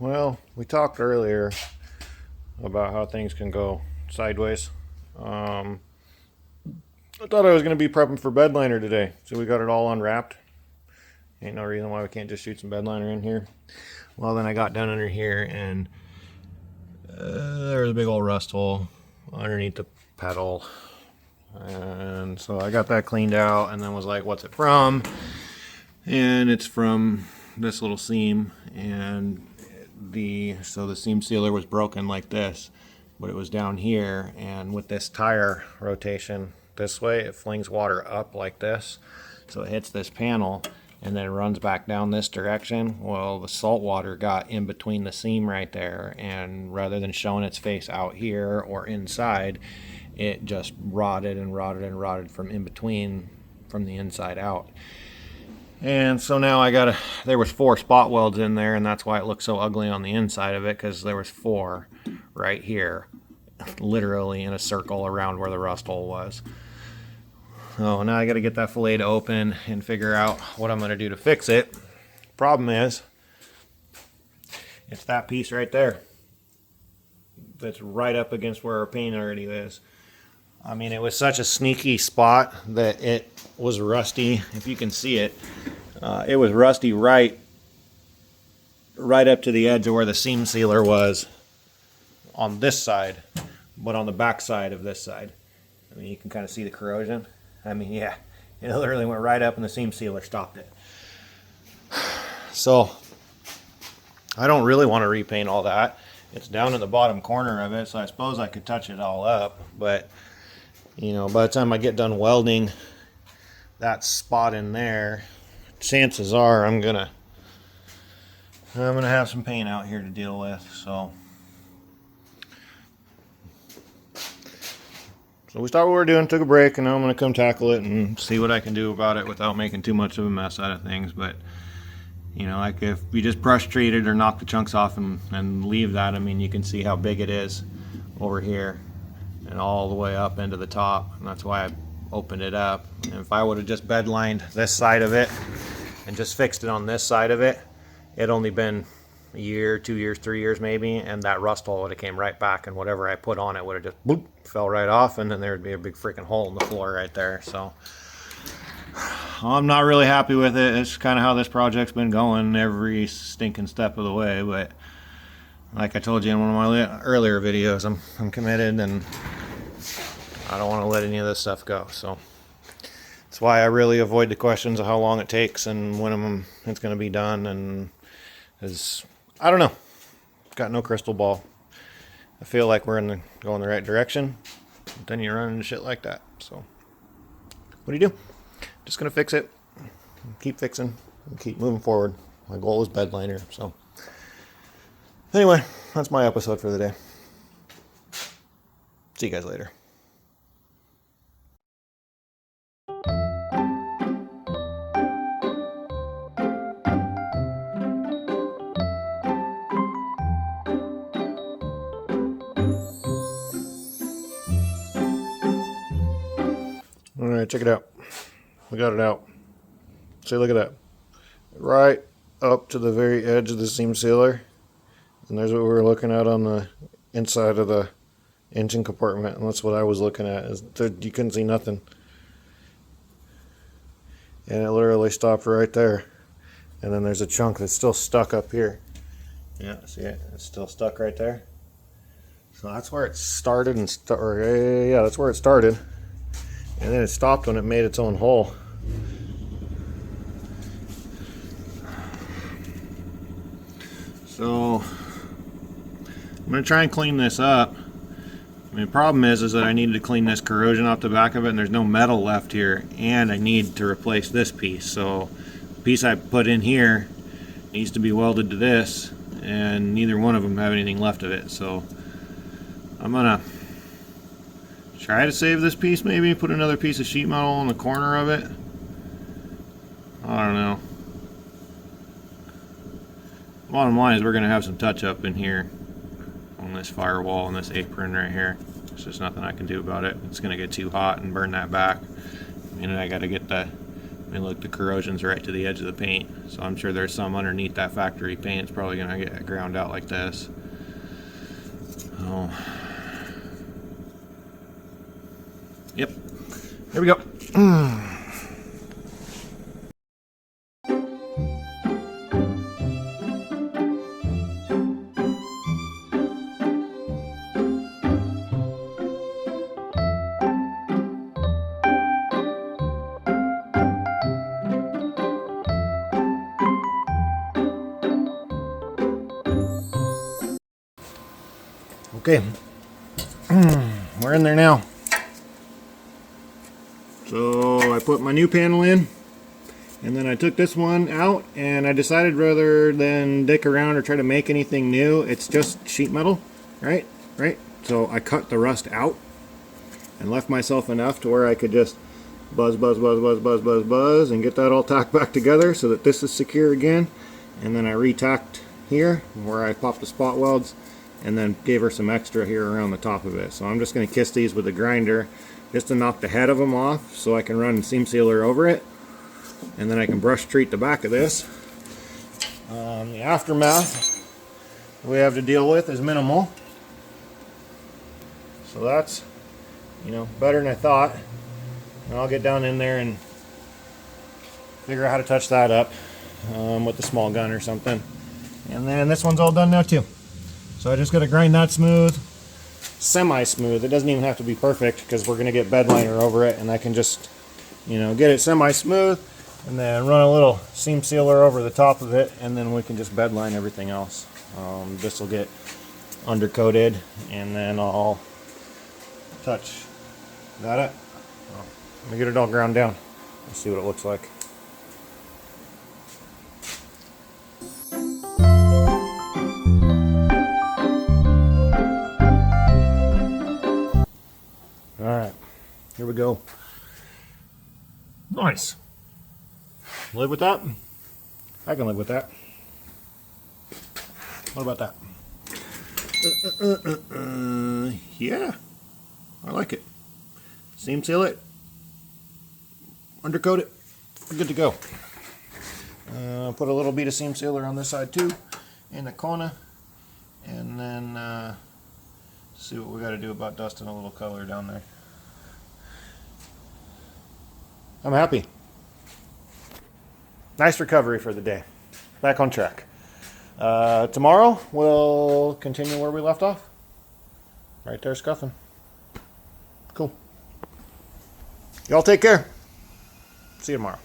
Well, we talked earlier about how things can go sideways. I thought I was going to be prepping for bedliner today, so we got it all unwrapped. Ain't no reason why we can't just shoot some bedliner in here. Well, then I got down under here and there was a big old rust hole underneath the pedal. And so I got that cleaned out and then was like, what's it from? And it's from this little seam, and the seam sealer was broken like this, but it was down here, and with this tire rotation this way, it flings water up like this, so it hits this panel and then it runs back down this direction. Well, the salt water got in between the seam right there, and rather than showing its face out here or inside, it just rotted and rotted and rotted from in between, from the inside out. And so now there was 4 spot welds in there, and that's why it looked so ugly on the inside of it, because there was 4 right here, literally in a circle around where the rust hole was. So now I got to get that fillet to open and figure out what I'm going to do to fix it. Problem is, it's that piece right there that's right up against where our paint already is. I mean, it was such a sneaky spot that it was rusty. If you can see it, it was rusty right up to the edge of where the seam sealer was on this side, but on the back side of this side. I mean, you can kind of see the corrosion. I mean, yeah, it literally went right up and the seam sealer stopped it. So I don't really want to repaint all that. It's down in the bottom corner of it, so I suppose I could touch it all up, but you know, by the time I get done welding that spot in there, chances are I'm gonna have some paint out here to deal with. So we stopped what we're doing, took a break, and now I'm gonna come tackle it and see what I can do about it without making too much of a mess out of things. But you know, like if we just brush treat it or knock the chunks off and leave that, I mean, you can see how big it is over here and all the way up into the top, and that's why I opened it up. And if I would have just bed lined this side of it and just fixed it on this side of it, it'd only been a year, 2 years, 3 years maybe, and that rust hole would have came right back, and whatever I put on it would have just boop, fell right off, and then there would be a big freaking hole in the floor right there. So I'm not really happy with it. It's kind of how this project's been going every stinking step of the way, but like I told you in one of my earlier videos, I'm committed, and I don't want to let any of this stuff go. So that's why I really avoid the questions of how long it takes and when it's going to be done. And I don't know. Got no crystal ball. I feel like we're going the right direction, but then you run into shit like that. So what do? Just going to fix it, keep fixing, and keep moving forward. My goal is bedliner. So anyway, that's my episode for the day. See you guys later. All right, check it out. We got it out. See, look at that. Right up to the very edge of the seam sealer. And there's what we were looking at on the inside of the engine compartment. And that's what I was looking at. You couldn't see nothing. And it literally stopped right there. And then there's a chunk that's still stuck up here. Yeah, see it? It's still stuck right there. So that's where it started, yeah, that's where it started. And then it stopped when it made its own hole. So I'm going to try and clean this up. I mean, the problem is that I needed to clean this corrosion off the back of it, and there's no metal left here, and I need to replace this piece. So the piece I put in here needs to be welded to this, and neither one of them have anything left of it. So I'm going to try to save this piece, maybe put another piece of sheet metal on the corner of it. I don't know. Bottom line is we're going to have some touch up in here on this firewall and this apron right here. There's just nothing I can do about it. It's going to get too hot and burn that back. And I got to get the I mean, look, the corrosion's right to the edge of the paint, so I'm sure there's some underneath that factory paint. It's probably gonna get ground out like this. Oh. Yep. Here we go. Okay, we're in there now. So I put my new panel in, and then I took this one out, and I decided rather than dick around or try to make anything new, it's just sheet metal, right? So I cut the rust out and left myself enough to where I could just buzz, and get that all tacked back together so that this is secure again. And then I re-tacked here where I popped the spot welds, and then gave her some extra here around the top of it. So I'm just going to kiss these with a grinder just to knock the head of them off so I can run seam sealer over it, and then I can brush treat the back of this. The aftermath we have to deal with is minimal, so that's, you know, better than I thought. And I'll get down in there and figure out how to touch that up with the small gun or something. And then this one's all done now too. So I just got to grind that smooth, semi-smooth. It doesn't even have to be perfect because we're going to get bed liner over it, and I can just, you know, get it semi-smooth and then run a little seam sealer over the top of it, and then we can just bed line everything else. This will get undercoated, and then I'll touch that up. Let me get it all ground down. Let's see what it looks like. Alright, here we go. Nice. Live with that? I can live with that. What about that? Yeah, I like it. Seam seal it, undercoat it, we're good to go. Put a little bit of seam sealer on this side too, in the corner, and then see what we got to do about dusting a little color down there. I'm happy. Nice recovery for the day. Back on track. Tomorrow we'll continue where we left off. Right there, scuffing. Cool. Y'all take care. See you tomorrow.